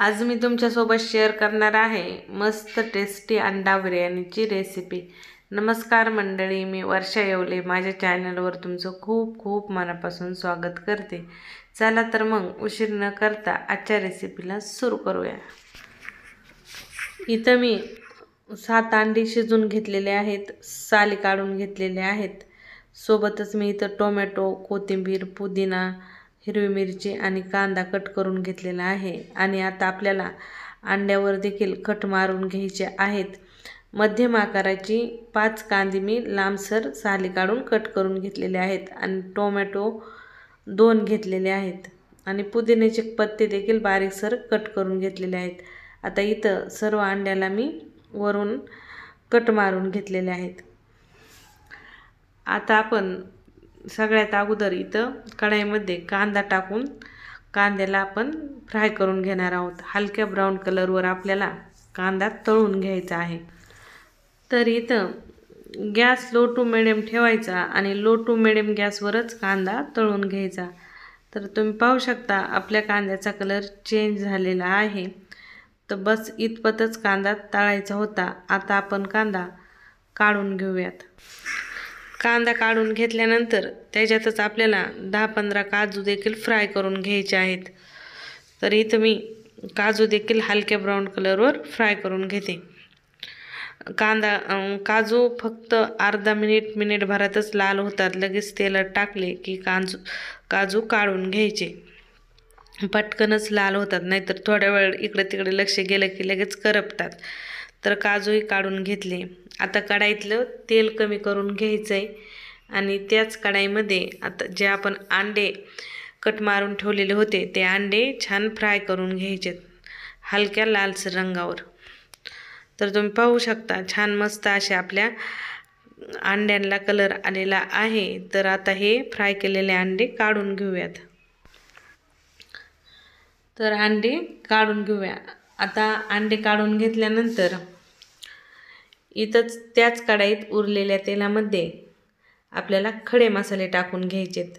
आज मी तुमच्यासोबत शेअर करणार आहे मस्त टेस्टी अंडा बिर्याणीची रेसिपी। नमस्कार मंडळी, मी वर्षा येवले माझ्या चॅनलवर तुमचं खूप खूप मनापासून स्वागत करते। चला तर मग उशीर न करता आजच्या रेसिपीला सुरू करूया। इथं मी 7 अंडी शिजून घेतलेले आहेत, साली काढून घेतलेले आहेत। सोबतच मी इथं टोमॅटो, कोथिंबीर, पुदिना, हिरवी मिरची आणि कांदा कट करून घेतलेला आहे। आणि आता आपल्याला अंड्यावर देखील कट मारून घ्यायचे आहेत। मध्यम आकाराची 5 कांदे मी लांबसर साली काढून कट करून घेतलेले आहेत आणि टोमॅटो 2 घेतलेले आहेत आणि पुदिन्याचे पत्ते देखील बारीकसर कट करून घेतलेले आहेत। आता इथं सर्व अंड्याला मी वरून कट मारून घेतलेले आहेत। आता आपण सगळ्यात अगोदर इथं कढईमध्ये कांदा टाकून कांद्याला आपण फ्राय करून घेणार आहोत। हलक्या ब्राऊन कलरवर आपल्याला कांदा तळून घ्यायचा आहे। तर इथं गॅस लो टू मिडियम ठेवायचा आणि लो टू मिडियम गॅसवरच कांदा तळून घ्यायचा। तर तुम्ही पाहू शकता आपल्या कांद्याचा कलर चेंज झालेला आहे। तर बस इतपतच कांदा तळायचा होता। आता आपण कांदा काढून घेऊयात। कांदा काढून घेतल्यानंतर त्याच्यातच आपल्याला 10-15 काजू देखील फ्राय करून घ्यायचे आहेत। तर इथं मी काजू देखील हलक्या ब्राऊन कलरवर फ्राय करून घेते। काजू फक्त अर्धा मिनिट भरातच लाल होतात। लगेच तेलात टाकले की काजू काढून घ्यायचे, पटकनच लाल होतात, नाहीतर थोड्या वेळ इकडे तिकडे लक्ष गेलं की लगेच करपतात। तर काजूही काढून घेतले। आता कढईतलं तेल कमी करून घ्यायचं आहे आणि त्याच कढईमध्ये आता जे आपण अंडे कट मारून ठेवलेले होते ते अंडे छान फ्राय करून घ्यायचे हलक्या लालसर रंगावर। तर तुम्ही पाहू शकता छान मस्त अशा आपल्या अंड्यांना कलर आलेला आहे। तर आता हे फ्राय केलेले अंडे काढून घेऊयात। तर अंडे काढून घेऊया। आता अंडे काढून घेतल्यानंतर इथंच त्याच कढईत उरलेल्या तेलामध्ये आपल्याला खडे मसाले टाकून घ्यायचेत।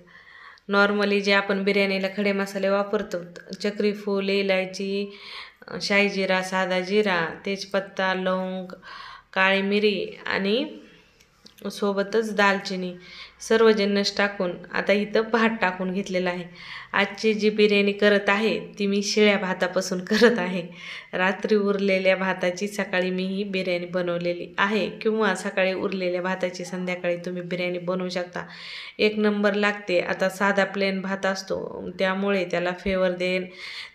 नॉर्मली जे आपण बिर्याणीला खडे मसाले वापरतो, चक्री फूल, इलायची, शाही जिरा, साधा जिरा, तेजपत्ता, लवंग, काळी मिरी आणि सोबतच दालचिनी सर्व जिन्नस टाकून आता इथं भात टाकून घेतलेला आहे। आजची जी बिर्याणी करत आहे ती मी शिळ्या भातापासून करत आहे। रात्री उरलेल्या भाताची सकाळी मी ही बिर्याणी बनवलेली आहे, किंवा सकाळी उरलेल्या भाताची संध्याकाळी तुम्ही बिर्याणी बनवू शकता, एक नंबर लागते। आता साधा प्लेन भात असतो त्यामुळे त्याला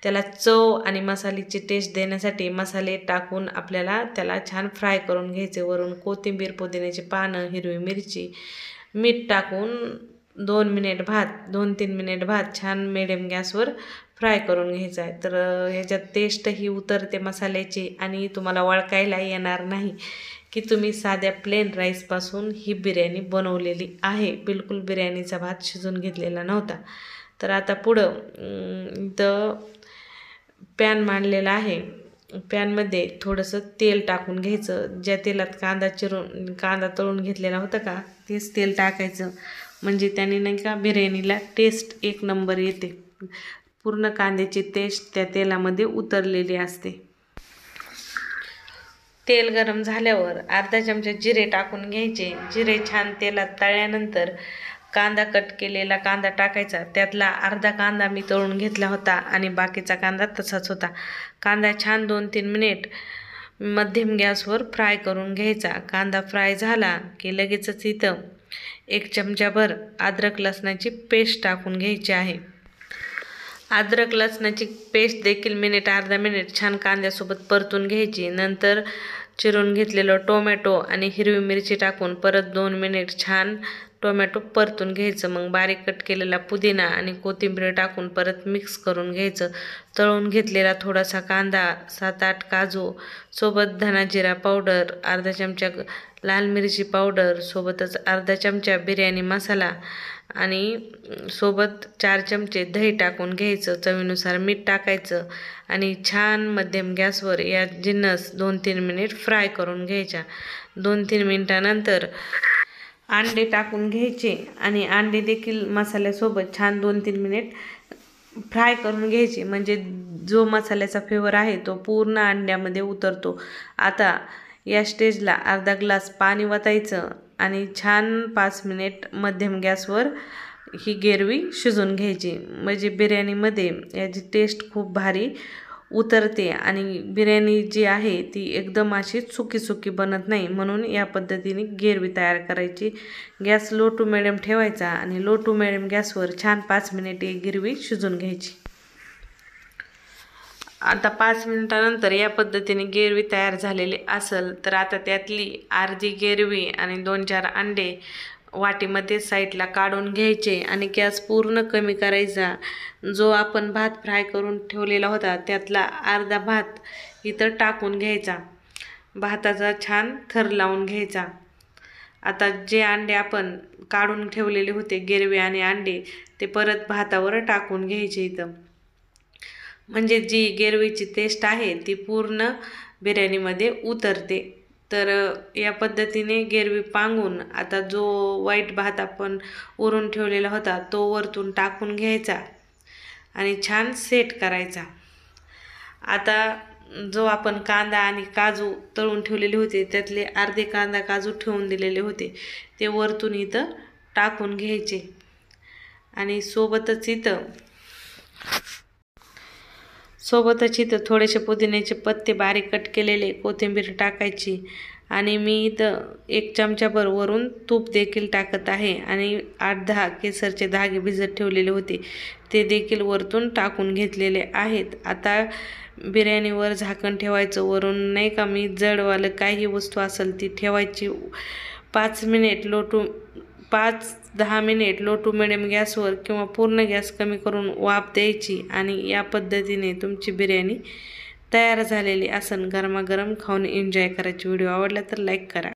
त्याला चव आणि मसाल्याची टेस्ट देण्यासाठी मसाले टाकून आपल्याला त्याला छान फ्राय करून घ्यायचे। वरून कोथिंबीर, पुदिन्याची पानं, हिरवी मिरची, मीठ टाकून 2-3 मिनिट भात छान मिडियम गॅसवर फ्राय करून घ्यायचा आहे। तर ह्याच्यात टेस्टही उतरते मसाल्याची आणि तुम्हाला ओळखायला येणार नाही की तुम्ही साध्या प्लेन राईसपासून ही बिर्याणी बनवलेली आहे। बिलकुल बिर्याणीचा भात शिजून घेतलेला नव्हता। तर आता पुढं इथं पॅन मांडलेला आहे। पॅनमध्ये थोडंसं तेल टाकून घ्यायचं। ज्या तेलात कांदा तळून घेतलेला होता का तेच तेल टाकायचं, म्हणजे त्याने नाही का बिर्याणीला टेस्ट एक नंबर येते। पूर्ण कांद्याची टेस्ट त्या तेलामध्ये उतरलेली असते। तेल गरम झाल्यावर अर्धा चमचा जिरे टाकून घ्यायचे। जिरे छान तेलात तळल्यानंतर कट केलेला कांदा टाकायचा। त्यातला अर्धा कांदा मी तळून घेतला होता आणि बाकीचा कांदा तसाच होता। कांदा छान 2-3 मिनिट मध्यम गॅसवर फ्राय करून घ्यायचा। कांदा फ्राय झाला की लगेचच इथं 1 चमचाभर अद्रक लसणाची पेस्ट टाकून घ्यायची आहे। अद्रक लसणाची पेस्ट देखील अर्धा मिनिट छान कांद्यासोबत परतून घ्यायची। नंतर चिरून घेतलेलं टोमॅटो आणि हिरवी मिरची टाकून परत 2 मिनिट छान टोमॅटो परतून घ्यायचं। मग बारीक कट केलेला पुदिना आणि कोथिंबीर टाकून परत मिक्स करून घ्यायचं। तळून घेतलेला थोडासा कांदा, 7-8 काजू, सोबत धना जिरा पावडर, अर्धा चमचा लाल मिरची पावडर, सोबतच अर्धा चमचा बिर्याणी मसाला आणि सोबत 4 चमचे दही टाकून घ्यायचं। चवीनुसार मीठ टाकायचं आणि छान मध्यम गॅसवर या जिन्नस 2-3 मिनिट फ्राय करून घ्यायच्या। 2-3 मिनिटानंतर अंडे टाकून घ्यायचे आणि अंडे देखील मसाल्यासोबत छान 2-3 मिनिट फ्राय करून घ्यायची, म्हणजे जो मसाल्याचा फ्लेवर आहे तो पूर्ण अंड्यामध्ये उतरतो. आता या स्टेजला अर्धा ग्लास पाणी वतायचं आणि छान 5 मिनिट मध्यम गॅसवर ही गिरवी शिजून घ्यायची. म्हणजे बिर्याणीमध्ये याची टेस्ट खूप भारी उतरते आणि बिर्याणी जी आहे ती एकदम अशी सुकी सुकी बनत नाही. म्हणून या पद्धतीने गिरवी तयार करायची. गॅस लो टू मिडियम ठेवायचा आणि लो टू मिडियम गॅसवर छान 5 मिनिटे गिरवी शिजून घ्यायची. आता 5 मिनिटानंतर या पद्धतीने गिरवी तयार झालेली असेल तर आता त्यातली अर्धी गिरवी आणि 2-4 अंडे वाटीमध्ये साईडला काढून घ्यायचे आणि गॅस पूर्ण कमी करायचा. जो आपण भात फ्राय करून ठेवलेला होता त्यातला अर्धा भात इथं टाकून घ्यायचा. भाताचा छान थर लावून घ्यायचा. आता जे अंडे आपण काढून ठेवलेले होते, गिरवी आणि अंडे, ते परत भातावर टाकून घ्यायचे इथं. म्हणजे जी गिरवीची टेस्ट आहे ती पूर्ण बिर्याणीमध्ये उतरते. तर या पद्धतीने गिरवी पांगून आता जो व्हाईट भात आपण उरून ठेवलेला होता तो वरतून टाकून घ्यायचा आणि छान सेट करायचा. आता जो आपण कांदा आणि काजू तळून ठेवलेले होते त्यातले अर्धे कांदा काजू ठेवून दिलेले होते ते वरतून इथं टाकून घ्यायचे आणि सोबतच इथं थोडेसे पुदिन्याचे पत्ते बारीक कट केलेले, कोथिंबीर टाकायची आणि मी इथं 1 चमचाभर वरून तूप देखील टाकत आहे आणि 8-10 केसरचे धागे भिजत ठेवलेले होते ते देखील वरतून टाकून घेतलेले आहेत. आता बिर्याणीवर झाकण ठेवायचं. वरून नाही का मी जडवालं काही वस्तू असेल ती ठेवायची. 5-10 मिनिट लो टू मिडियम गॅसवर किंवा पूर्ण गॅस कमी करून वाफ द्यायची आणि या पद्धतीने तुमची बिर्याणी तयार झालेली असेल. गरमागरम खाऊन एन्जॉय करायची. व्हिडिओ आवडला तर लाईक करा.